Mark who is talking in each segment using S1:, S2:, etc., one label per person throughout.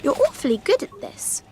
S1: You're awfully good at this.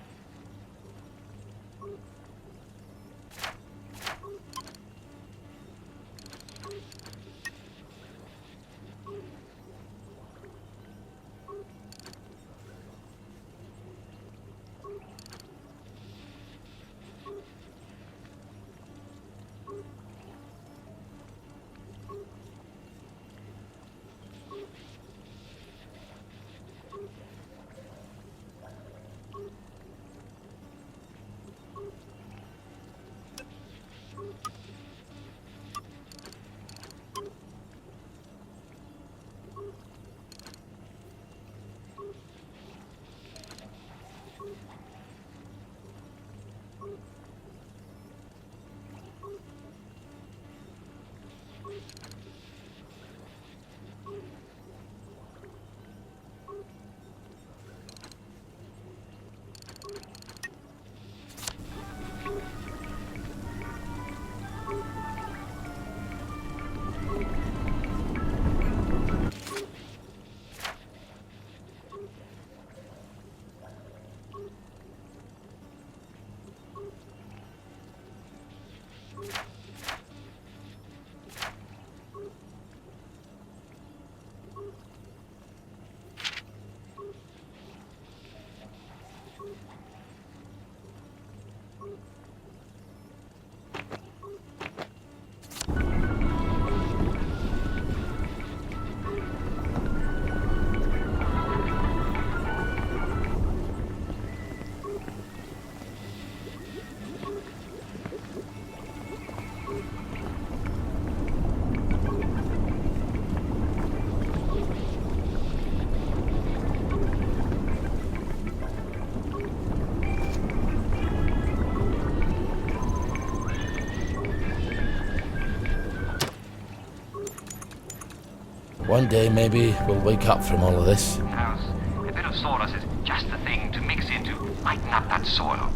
S2: One day, maybe, we'll wake up from all of this.
S3: House. A bit of sawdust is just the thing to mix in to lighten up that soil.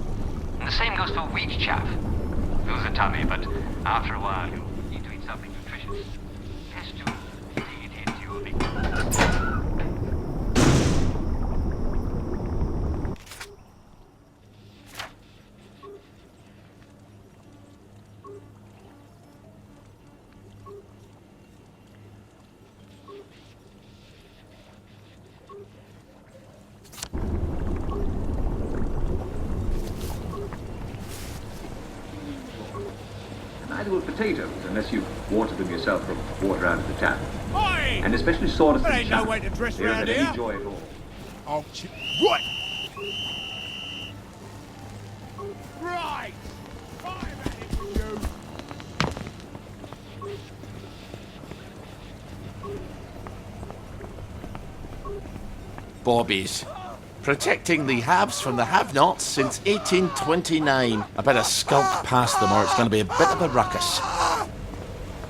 S3: And the same goes for wheat chaff. Fills the tummy, but after a while, you need to eat something nutritious. Has to dig it into your big...
S4: Neither will potatoes, unless you water them yourself from water out of the tap.
S5: Oi!
S4: And especially sawdust
S5: There
S4: and
S5: ain't no
S4: chaff.
S5: way to dress
S4: There
S5: round
S4: isn't
S5: here.
S4: any joy at all.
S5: Oh, right! Right! I'm at it with you.
S2: Bobbies. Protecting the haves from the have-nots since 1829. I better skulk past them or it's going to be a bit of a ruckus.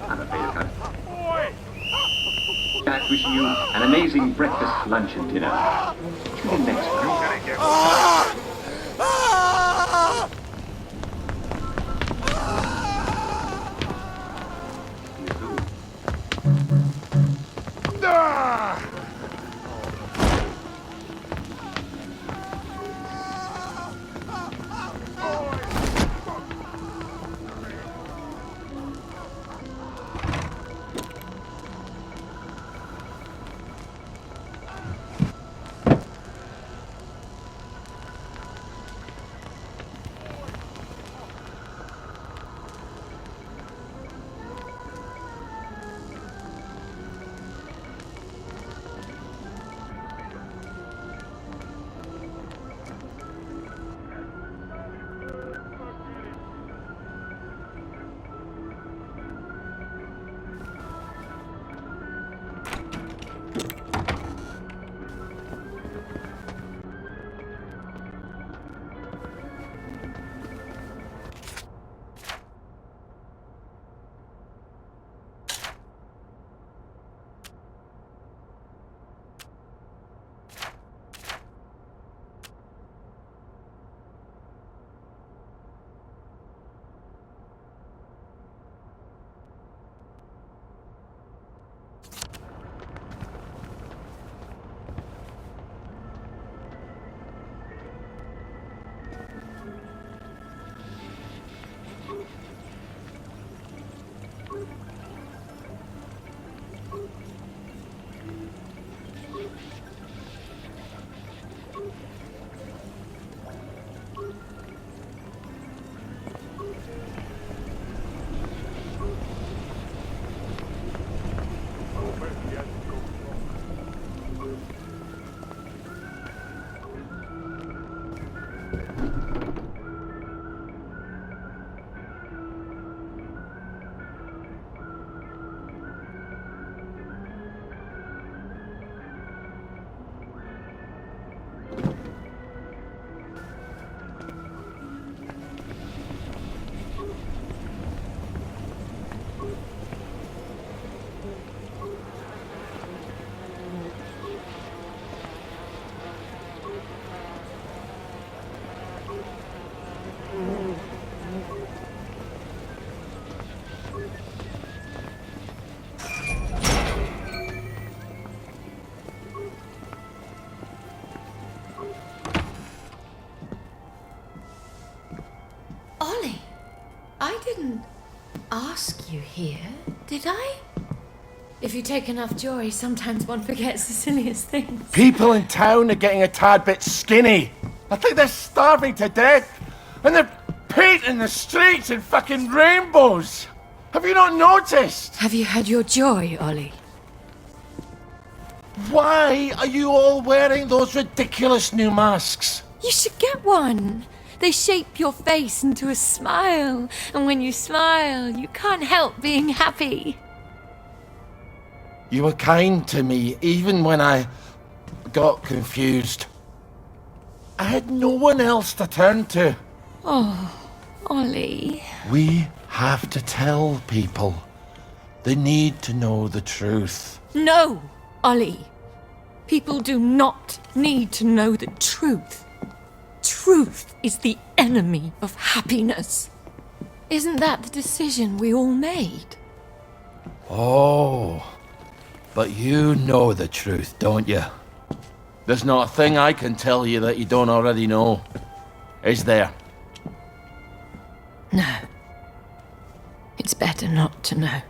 S4: I'm afraid of that.
S5: Oi!
S4: Jack, wishing you an amazing breakfast, lunch, and dinner. Tune in next time.
S1: you here, did I? If you take enough joy, sometimes one forgets the silliest things.
S6: People in town are getting a tad bit skinny. I think they're starving to death. And they're painting the streets in fucking rainbows. Have you not noticed?
S1: Have you had your joy, Ollie?
S6: Why are you all wearing those ridiculous new masks?
S1: You should get one. They shape your face into a smile. And when you smile, you can't help being happy.
S6: You were kind to me even when I got confused. I had no one else to turn to.
S1: Oh, Ollie.
S6: We have to tell people. They need to know the truth.
S1: No, Ollie. People do not need to know the truth. Truth is the enemy of happiness. Isn't that the decision we all made?
S6: Oh, but you know the truth, don't you? There's not a thing I can tell you that you don't already know. Is there?
S1: No. It's better not to know.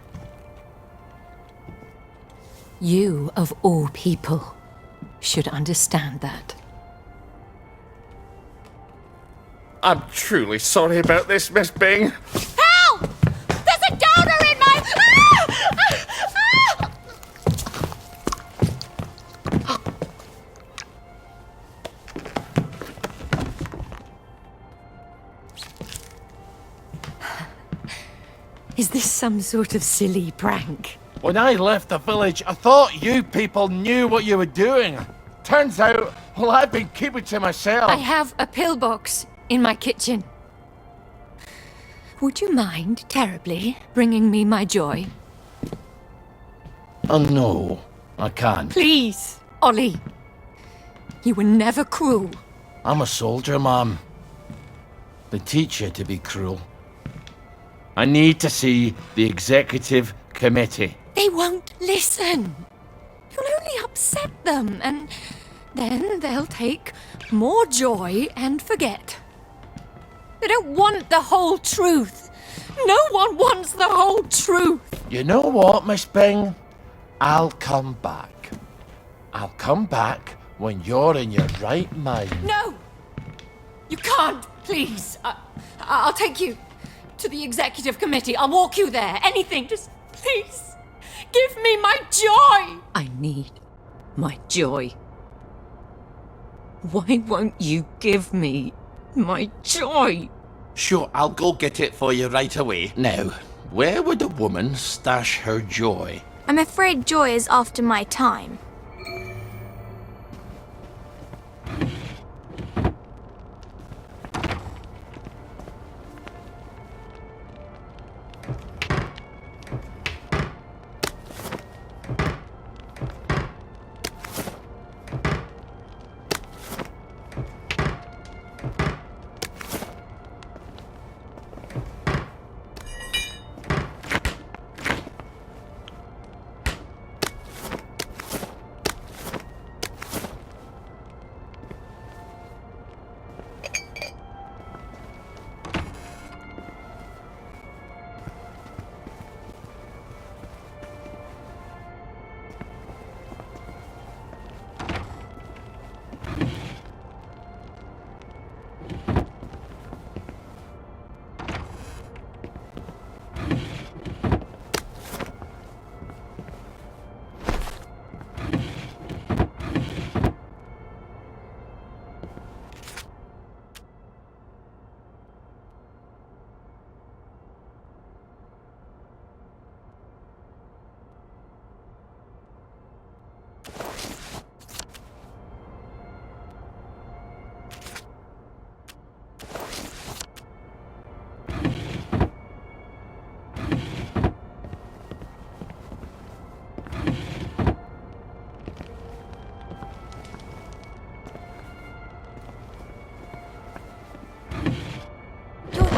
S1: You, of all people, should understand that.
S6: I'm truly sorry about this, Miss Bing.
S1: Help! There's a donor in my... Is this some sort of silly prank?
S6: When I left the village, I thought you people knew what you were doing. Turns out, well, I've been keeping to myself.
S1: I have a pillbox in my kitchen. Would you mind terribly bringing me my joy?
S6: Oh, no, I can't.
S1: Please, Ollie. You were never cruel.
S6: I'm a soldier, Mom. They teach you to be cruel. I need to see the executive committee.
S1: They won't listen. You'll only upset them, and then they'll take more joy and forget. They don't want the whole truth. No one wants the whole truth.
S6: You know what, Miss Bing? I'll come back. I'll come back when you're in your right mind.
S1: No! You can't, please. I'll take you to the executive committee. I'll walk you there. Anything. Just please give me my joy. I need my joy. Why won't you give me my joy?
S2: Sure, I'll go get it for you right away. Now, where would a woman stash her joy?
S7: I'm afraid joy is after my time.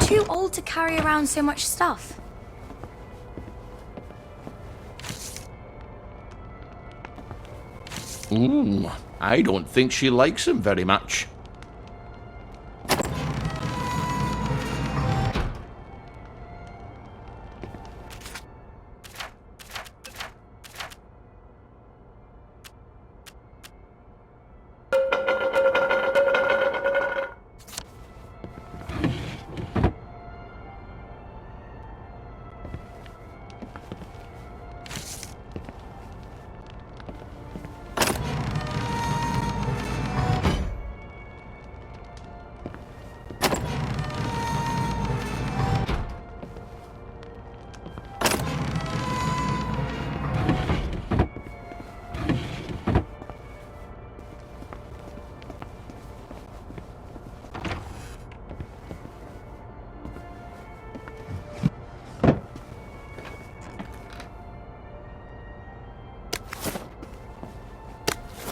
S7: Too old to carry around so much stuff.
S2: I don't think she likes him very much.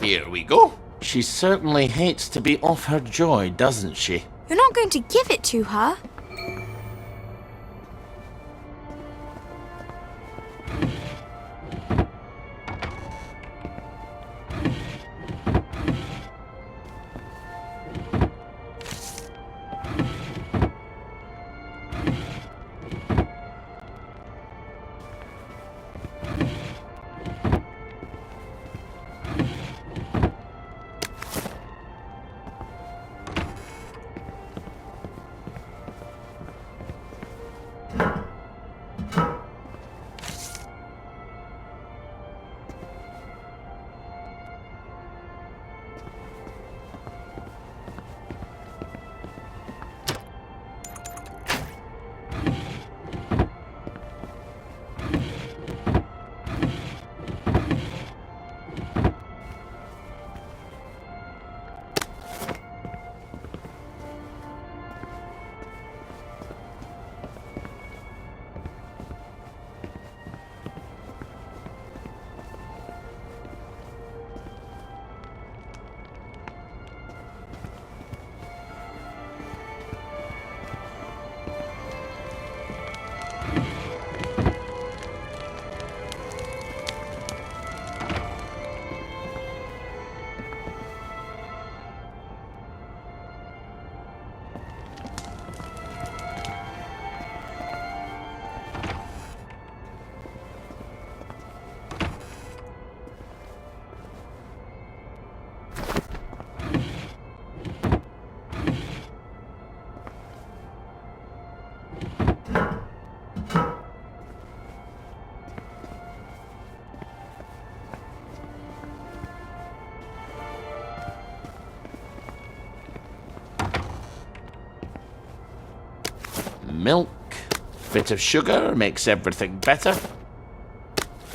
S2: Here we go. She certainly hates to be off her joy, doesn't she?
S7: You're not going to give it to her?
S2: Milk, bit of sugar makes everything better.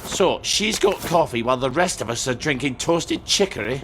S2: So, she's got coffee while the rest of us are drinking toasted chicory.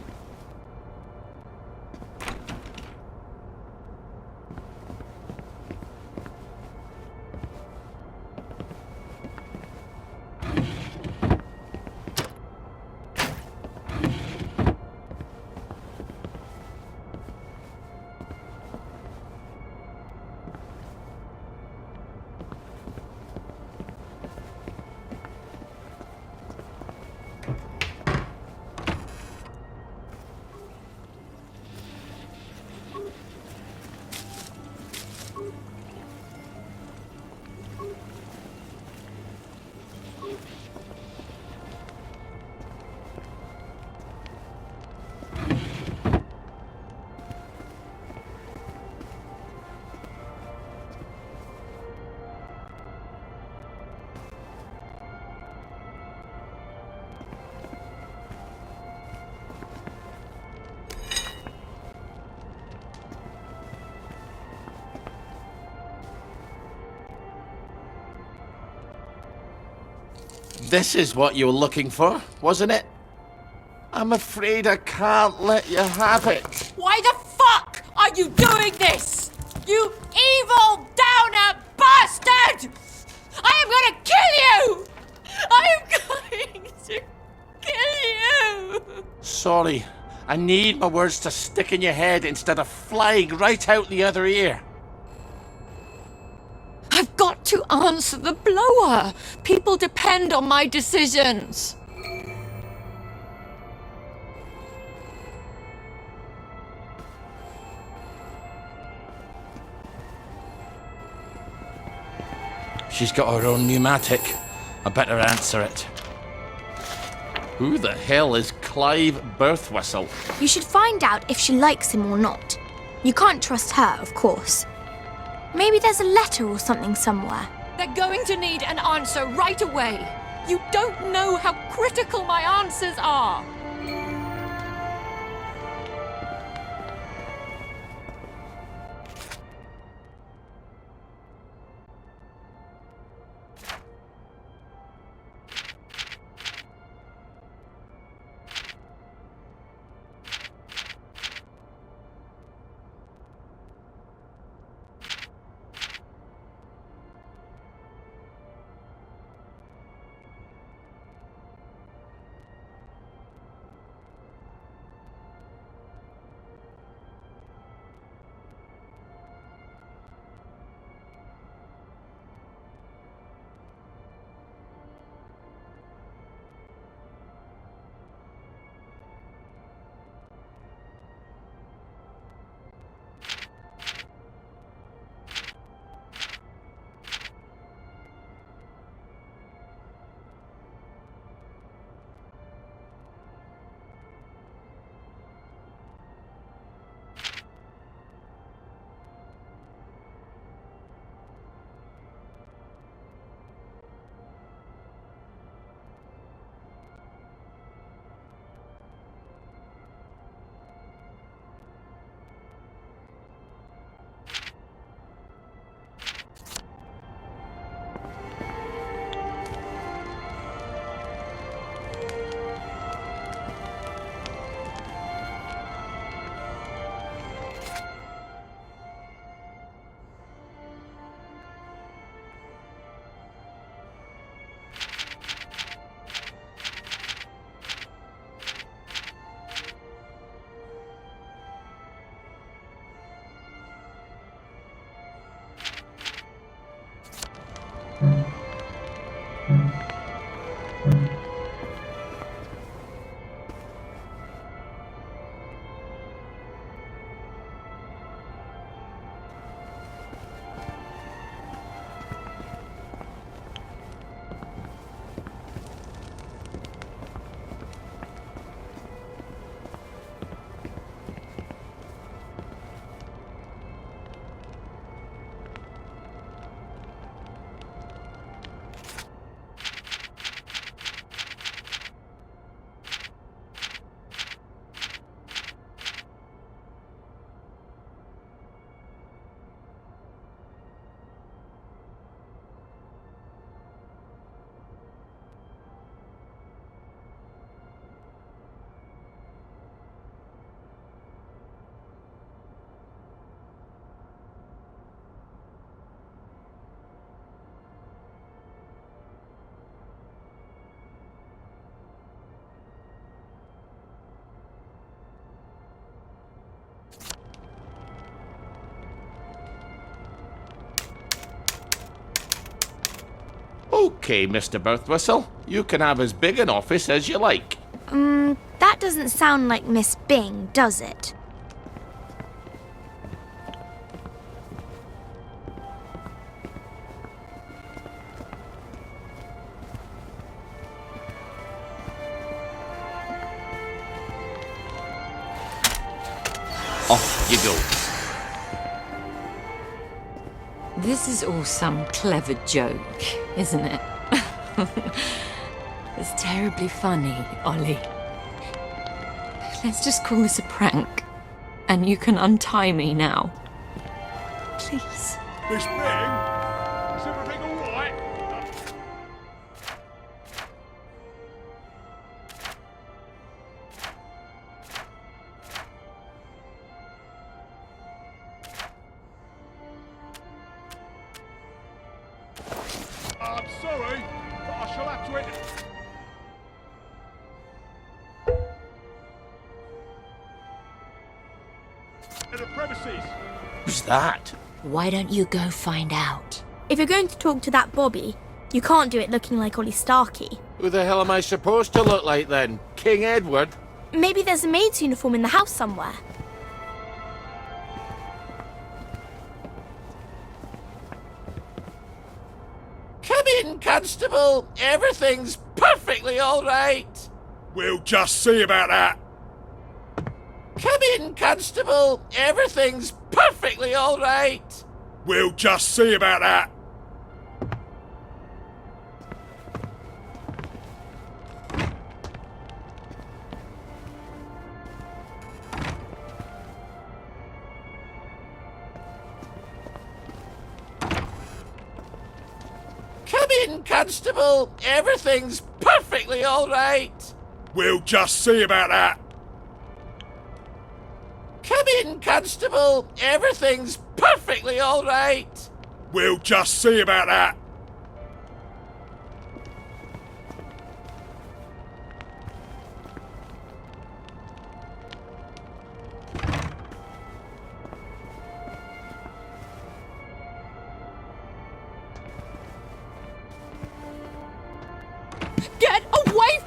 S2: This is what you were looking for, wasn't it? I'm afraid I can't let you have it.
S1: Why the fuck are you doing this? You evil downer bastard! I am gonna kill you! I am going to kill you!
S2: Sorry, I need my words to stick in your head instead of flying right out the other ear.
S1: I've got to answer the blower. People depend on my decisions.
S2: She's got her own pneumatic. I better answer it. Who the hell is Clive Birthwhistle?
S7: You should find out if she likes him or not. You can't trust her, of course. Maybe there's a letter or something somewhere.
S1: They're going to need an answer right away. You don't know how critical my answers are.
S2: Okay, Mr. Birthwhistle. You can have as big an office as you like.
S7: That doesn't sound like Miss Bing, does it?
S2: Off you go.
S1: This is all some clever joke, isn't it? It's terribly funny, Ollie. Let's just call this a prank, and you can untie me now. Please.
S5: Miss Bing? Is everything alright? I'm sorry, but I shall have to enter. In the premises.
S2: Who's that?
S1: Why don't you go find out?
S7: If you're going to talk to that Bobby, you can't do it looking like Ollie Starkey.
S6: Who the hell am I supposed to look like then? King Edward?
S7: Maybe there's a maid's uniform in the house somewhere.
S2: Come in, Constable. Everything's perfectly all right.
S5: We'll just see about that.
S2: Come in, Constable. Everything's perfectly all right.
S5: We'll just see about that.
S2: Come in, Constable. Everything's perfectly all right.
S5: We'll just see about that.
S2: Come in, Constable. Everything's perfectly all right.
S5: We'll just see about that.
S1: Get away!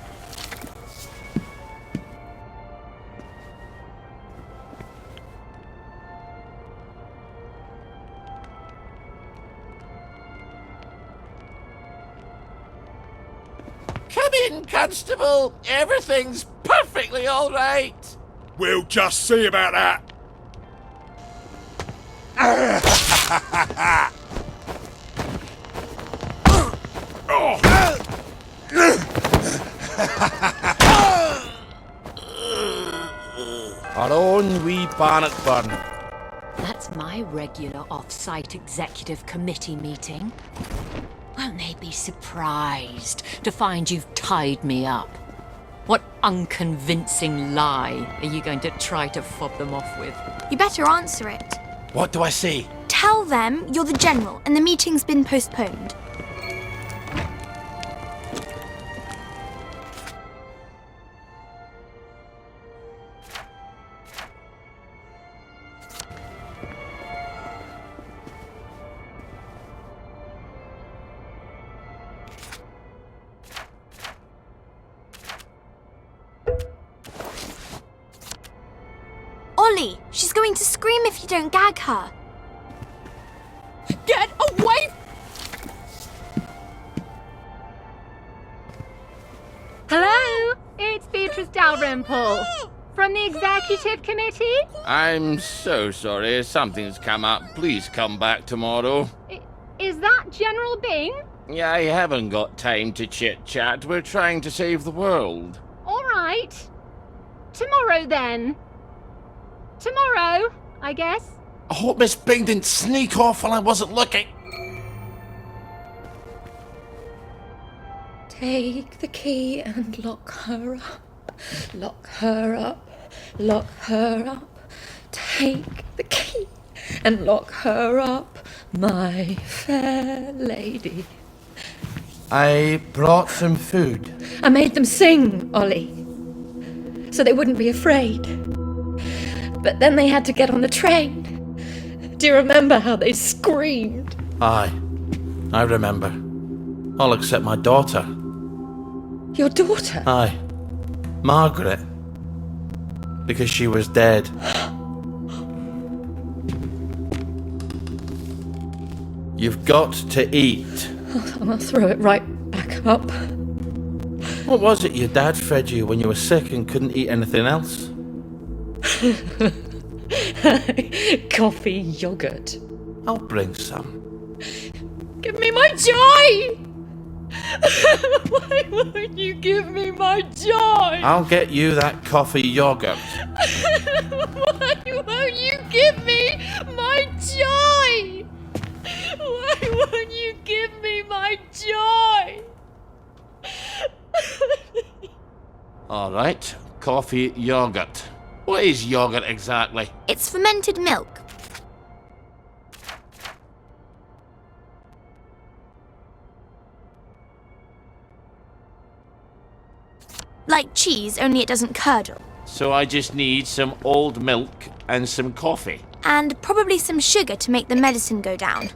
S2: Come in, Constable. Everything's perfectly all right.
S5: We'll just see about that.
S6: Our own wee Bannockburn.
S1: That's my regular off-site executive committee meeting. Won't they be surprised to find you've tied me up? What unconvincing lie are you going to try to fob them off with?
S7: You better answer it.
S6: What do I say?
S7: Tell them you're the general and the meeting's been postponed. Ollie, she's going to scream if you don't gag her.
S1: Get away!
S8: Hello, it's Beatrice Dalrymple from the Executive Committee.
S2: I'm so sorry. Something's come up. Please come back tomorrow.
S8: Is that General Bing?
S2: Yeah, I haven't got time to chit-chat. We're trying to save the world.
S8: All right. Tomorrow then. Tomorrow, I guess.
S6: I hope Miss Bing didn't sneak off while I wasn't looking.
S1: Take the key and lock her up. Lock her up. Lock her up. Take the key and lock her up, my fair lady.
S6: I brought some food.
S1: I made them sing, Ollie, so they wouldn't be afraid. But then they had to get on the train. Do you remember how they screamed?
S6: Aye, I remember. All except my daughter.
S1: Your daughter?
S6: Aye. Margaret. Because she was dead. You've got to eat.
S1: I'll throw it right back up.
S6: What was it your dad fed you when you were sick and couldn't eat anything else?
S1: Coffee yogurt.
S6: I'll bring some.
S1: Give me my joy! Why won't you give me my joy?
S6: I'll get you that coffee yogurt.
S1: Why won't you give me my joy? Why won't you give me my joy?
S2: All right, coffee yogurt. What is yogurt exactly?
S7: It's fermented milk. Like cheese, only it doesn't curdle.
S2: So I just need some old milk and some coffee.
S7: And probably some sugar to make the medicine go down.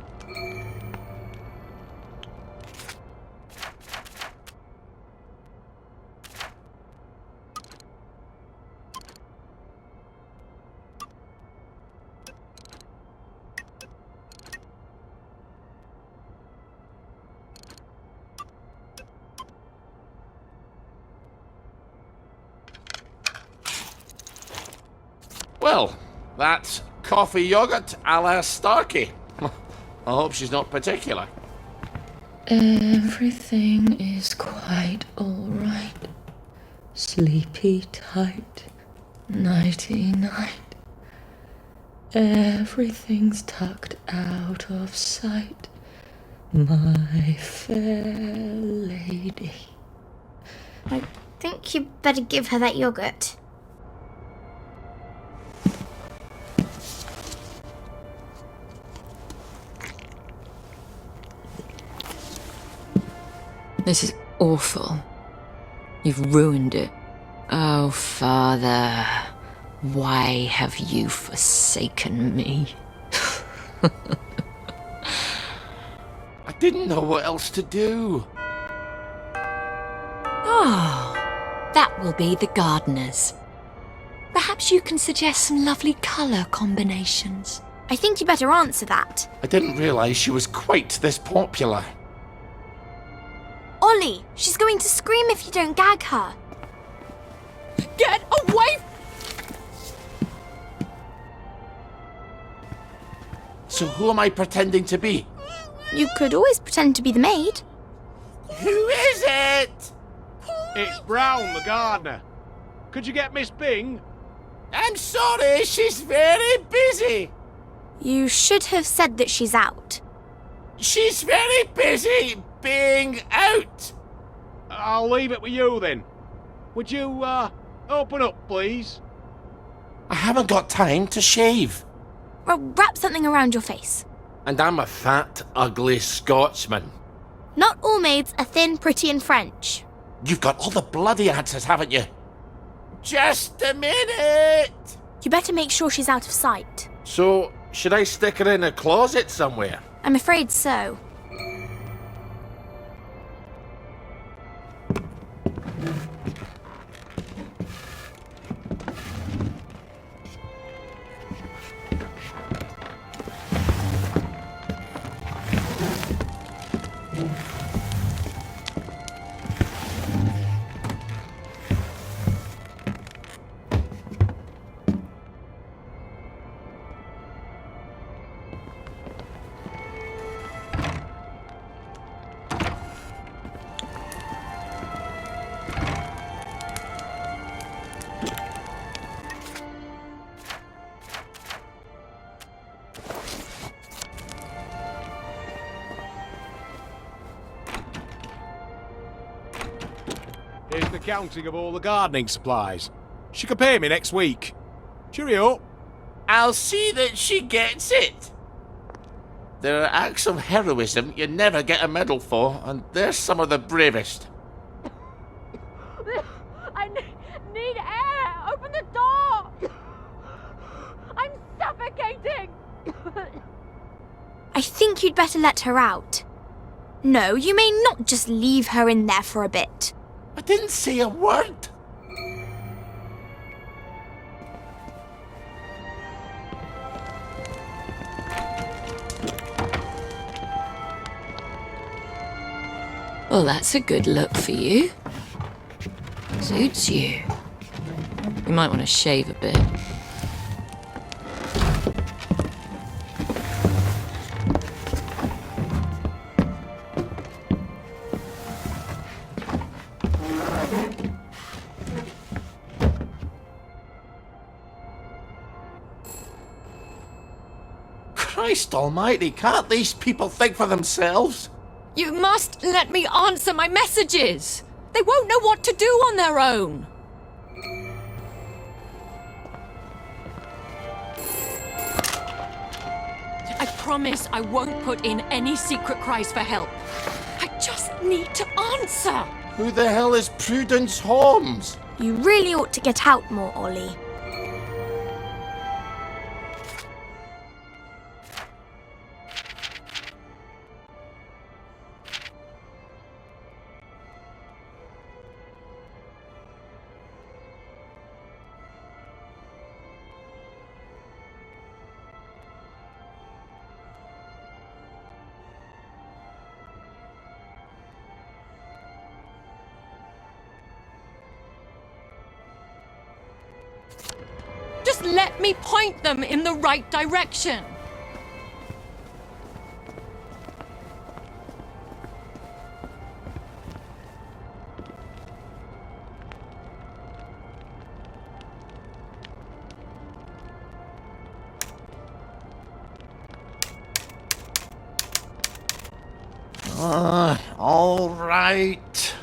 S2: Well, that's coffee yogurt a la Starkey. I hope she's not particular.
S1: Everything is quite alright. Sleepy tight. Nighty night. Everything's tucked out of sight. My fair lady.
S7: I think you'd better give her that yogurt.
S1: This is awful. You've ruined it. Oh, Father, why have you forsaken me?
S2: I didn't know what else to do.
S1: Oh, that will be the gardeners. Perhaps you can suggest some lovely colour combinations.
S7: I think you better answer that.
S2: I didn't realise she was quite this popular.
S7: Ollie, she's going to scream if you don't gag her.
S1: Get away!
S2: So who am I pretending to be?
S7: You could always pretend to be the maid.
S2: Who is it?
S5: It's Brown, the gardener. Could you get Miss Bing?
S2: I'm sorry, she's very busy.
S7: You should have said that she's out.
S2: She's very busy being out.
S5: I'll leave it with you then. Would you, open up, please?
S2: I haven't got time to shave.
S7: Well, wrap something around your face.
S6: And I'm a fat, ugly Scotsman.
S7: Not all maids are thin, pretty and French.
S2: You've got all the bloody answers, haven't you? Just a minute.
S7: You better make sure she's out of sight.
S6: So, should I stick her in a closet somewhere?
S7: I'm afraid so.
S5: Here's the counting of all the gardening supplies. She can pay me next week. Cheerio.
S2: I'll see that she gets it. There are acts of heroism you never get a medal for, and they're some of the bravest.
S8: I need air! Open the door! I'm suffocating!
S7: I think you'd better let her out. No, you may not just leave her in there for a bit.
S2: I didn't say a word.
S1: Well, that's a good look for you. Suits you. You might want to shave a bit.
S2: Christ almighty, can't these people think for themselves?
S1: You must let me answer my messages. They won't know what to do on their own. I promise I won't put in any secret cries for help. I just need to answer.
S2: Who the hell is Prudence Holmes?
S7: You really ought to get out more, Ollie.
S1: Just let me point them in the right direction.
S2: All right.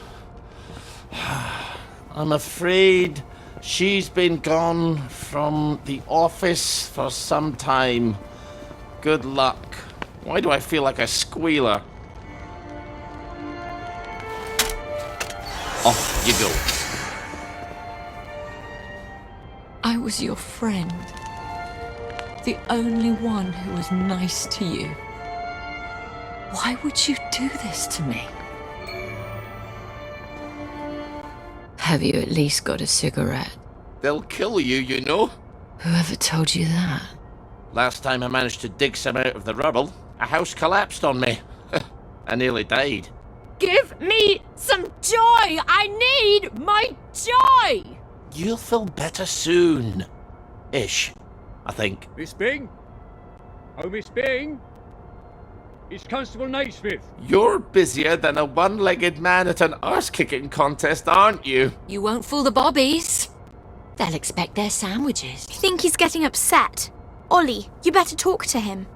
S2: I'm afraid she's been gone from the office for some time. Good luck. Why do I feel like a squealer? Off you go.
S1: I was your friend. The only one who was nice to you. Why would you do this to me? Have you at least got a cigarette?
S2: They'll kill you, you know.
S1: Whoever told you that?
S2: Last time I managed to dig some out of the rubble, a house collapsed on me. I nearly died.
S1: Give me some joy! I need my joy!
S2: You'll feel better soon. Ish, I think.
S9: Miss Bing? Oh, Miss Bing? It's Constable Naismith.
S2: You're busier than a one-legged man at an arse-kicking contest, aren't you?
S1: You won't fool the bobbies. They'll expect their sandwiches.
S7: I think he's getting upset. Ollie, you better talk to him.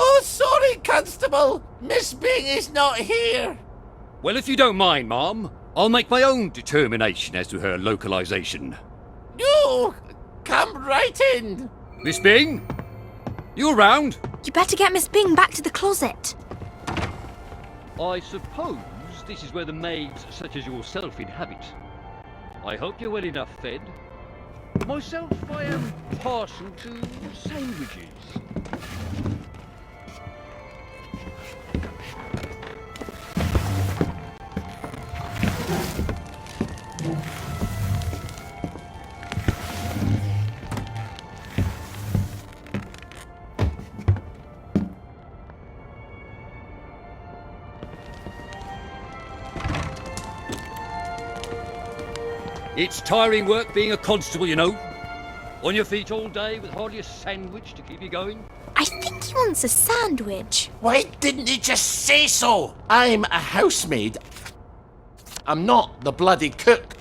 S2: Oh, sorry, Constable. Miss Bing is not here.
S9: Well, if you don't mind, Ma'am, I'll make my own determination as to her localization.
S2: No, come right in.
S9: Miss Bing? You around?
S7: You better get Miss Bing back to the closet.
S9: I suppose this is where the maids such as yourself inhabit. I hope you're well enough fed. Myself, I am partial to sandwiches. It's tiring work being a constable, you know. On your feet all day with hardly a sandwich to keep you going.
S7: I think he wants a sandwich.
S2: Why didn't you just say so? I'm a housemaid. I'm not the bloody cook.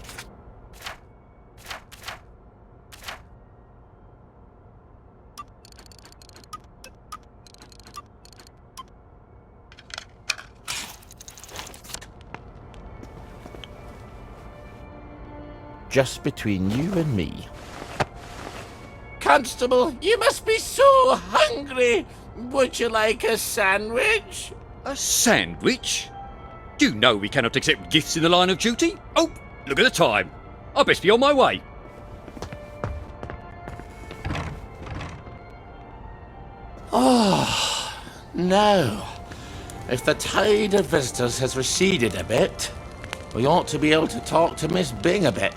S2: just between you and me. Constable, you must be so hungry. Would you like a sandwich?
S9: A sandwich? Do you know we cannot accept gifts in the line of duty? Oh, look at the time. I best be on my way.
S2: Oh, no. If the tide of visitors has receded a bit, we ought to be able to talk to Miss Bing a bit.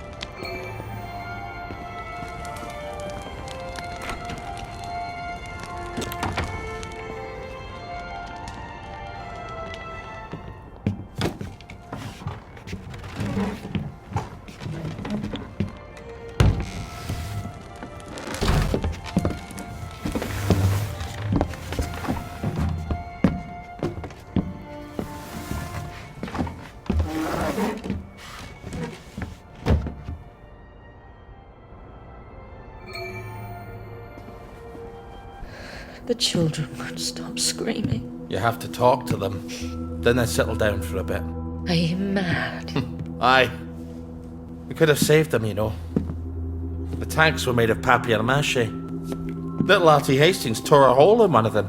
S1: The children won't stop screaming.
S6: You have to talk to them. Then they settle down for a bit.
S1: Are you mad?
S6: Aye. We could have saved them, you know. The tanks were made of papier-mâché. Little Artie Hastings tore a hole in one of them.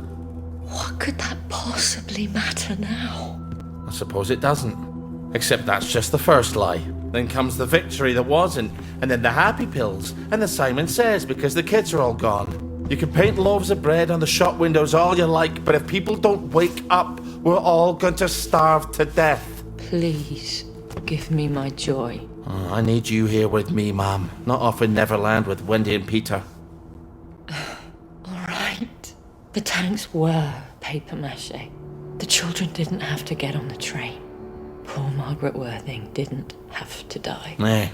S1: What could that possibly matter now?
S6: I suppose it doesn't. Except that's just the first lie. Then comes the victory that wasn't, and then the happy pills, and the Simon Says because the kids are all gone. You can paint loaves of bread on the shop windows all you like, but if people don't wake up, we're all going to starve to death.
S1: Please, give me my joy.
S6: Oh, I need you here with me, Mum. Not off in Neverland with Wendy and Peter.
S1: All right. The tanks were papier-mâché. The children didn't have to get on the train. Poor Margaret Worthing didn't have to die.
S6: Nah,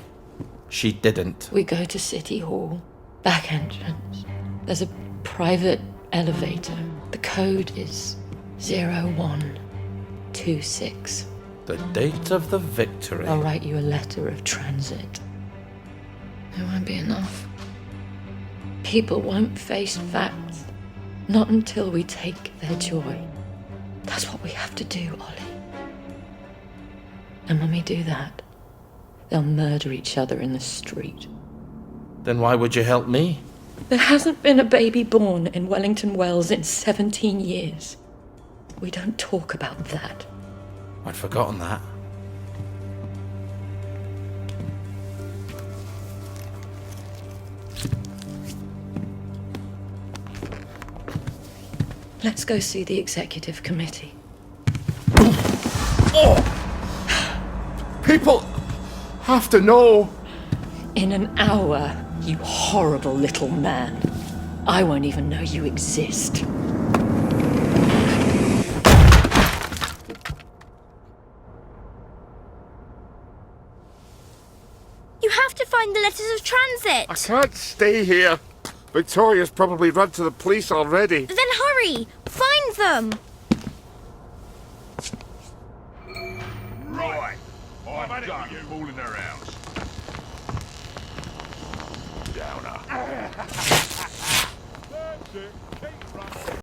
S6: she didn't.
S1: We go to City Hall, back entrance. There's a private elevator. The code is 0126.
S6: The date of the victory.
S1: I'll write you a letter of transit. It won't be enough. People won't face facts. Not until we take their joy. That's what we have to do, Ollie. And when we do that, they'll murder each other in the street.
S6: Then why would you help me?
S1: There hasn't been a baby born in Wellington Wells in 17 years. We don't talk about that.
S6: I'd forgotten that.
S1: Let's go see the executive committee.
S6: Oh! People have to know.
S1: In an hour, you horrible little man. I won't even know you exist.
S7: You have to find the letters of transit.
S10: I can't stay here. Victoria's probably run to the police already.
S7: Then hurry! Find them!
S11: Right. I'm done fooling around. Downer.
S5: That's it. Keep running.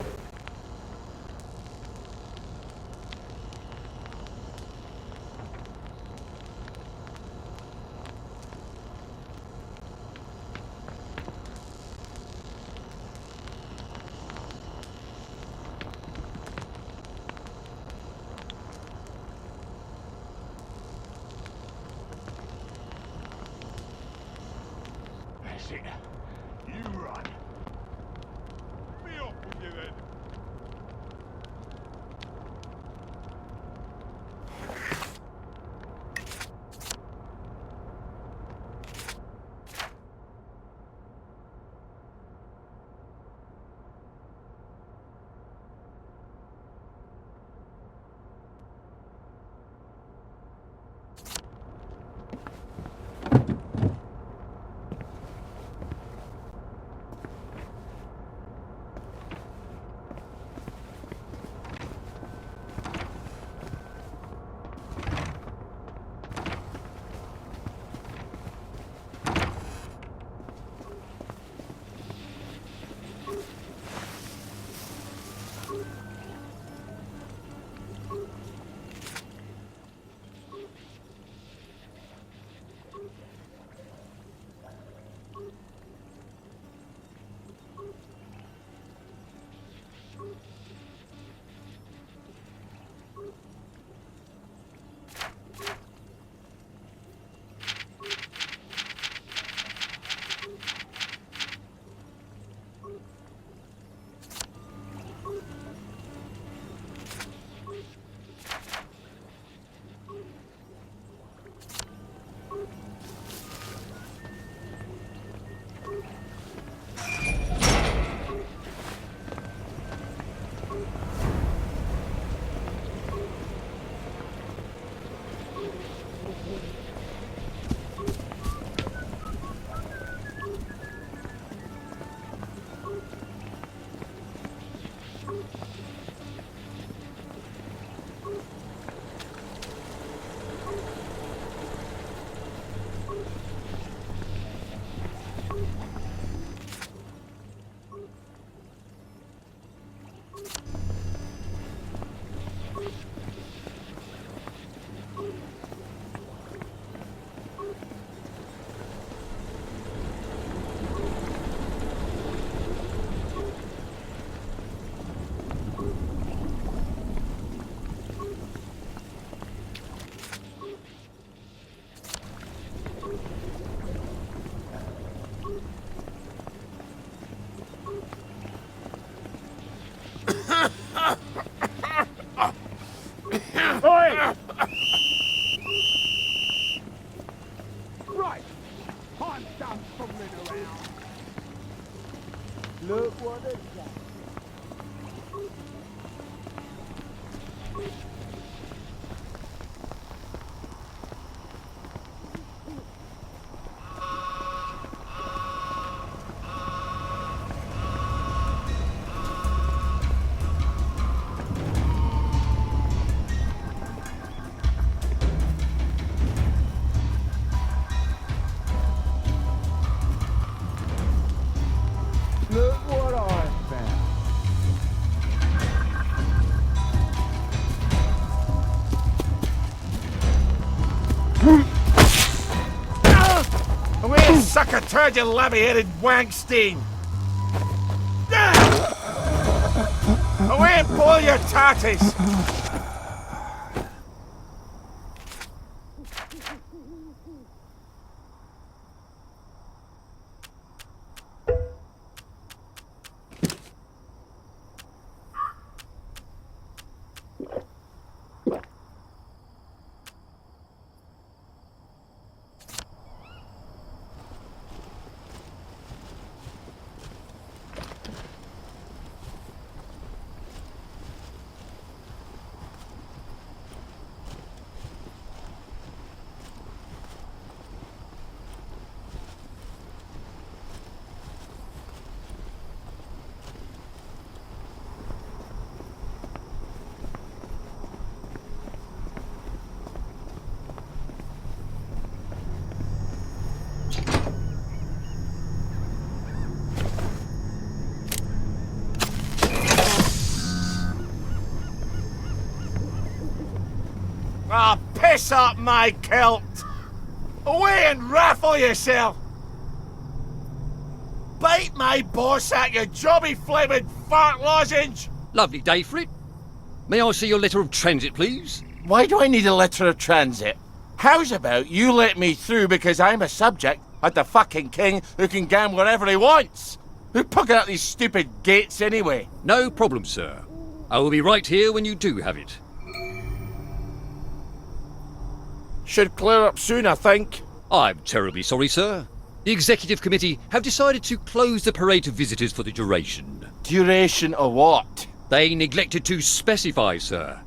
S11: That's it. You run.
S5: Be off with you then.
S10: Away, sucker turd, you labby-headed wankstein! Away and boil your tatties! Ah, piss up my kilt! Away and raffle yourself! Bite my ballsack, you jobby flavoured fart lozenge!
S9: Lovely day for it. May I see your letter of transit, please?
S2: Why do I need a letter of transit? How's about you let me through because I'm a subject of the fucking king who can gamble wherever he wants? Who put out these stupid gates anyway?
S9: No problem, sir. I will be right here when you do have it.
S10: Should clear up soon, I think.
S9: I'm terribly sorry, sir. The executive committee have decided to close the parade to visitors for the duration.
S2: Duration of what?
S9: They neglected to specify, sir.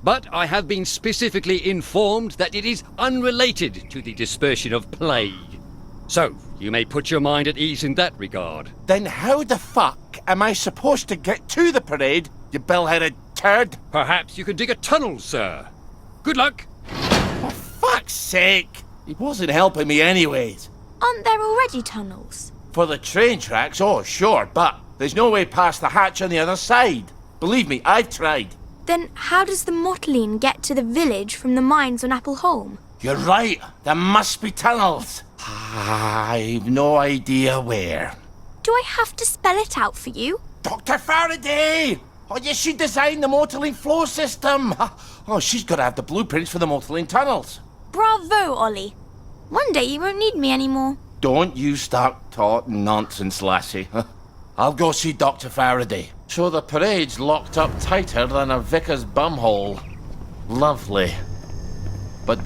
S9: But I have been specifically informed that it is unrelated to the dispersion of plague. So, you may put your mind at ease in that regard.
S2: Then how the fuck am I supposed to get to the parade, you bell-headed turd?
S9: Perhaps you can dig a tunnel, sir. Good luck.
S2: For fuck's sake! He wasn't helping me anyways.
S7: Aren't there already tunnels?
S2: For the train tracks, oh sure, but there's no way past the hatch on the other side. Believe me, I've tried.
S7: Then how does the Mottling get to the village from the mines on Appleholme?
S2: You're right, there must be tunnels. I've no idea where.
S7: Do I have to spell it out for you?
S2: Dr. Faraday! Oh, yes, she designed the Mottling flow system. Oh, she's got to have the blueprints for the Mottling tunnels.
S7: Bravo, Ollie. One day you won't need me anymore.
S2: Don't you start talking nonsense, lassie. I'll go see Dr. Faraday. So the parade's locked up tighter than a vicar's bumhole. Lovely. But...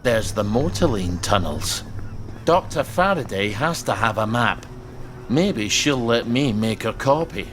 S2: there's the Mottling tunnels. Dr. Faraday has to have a map. Maybe she'll let me make a copy.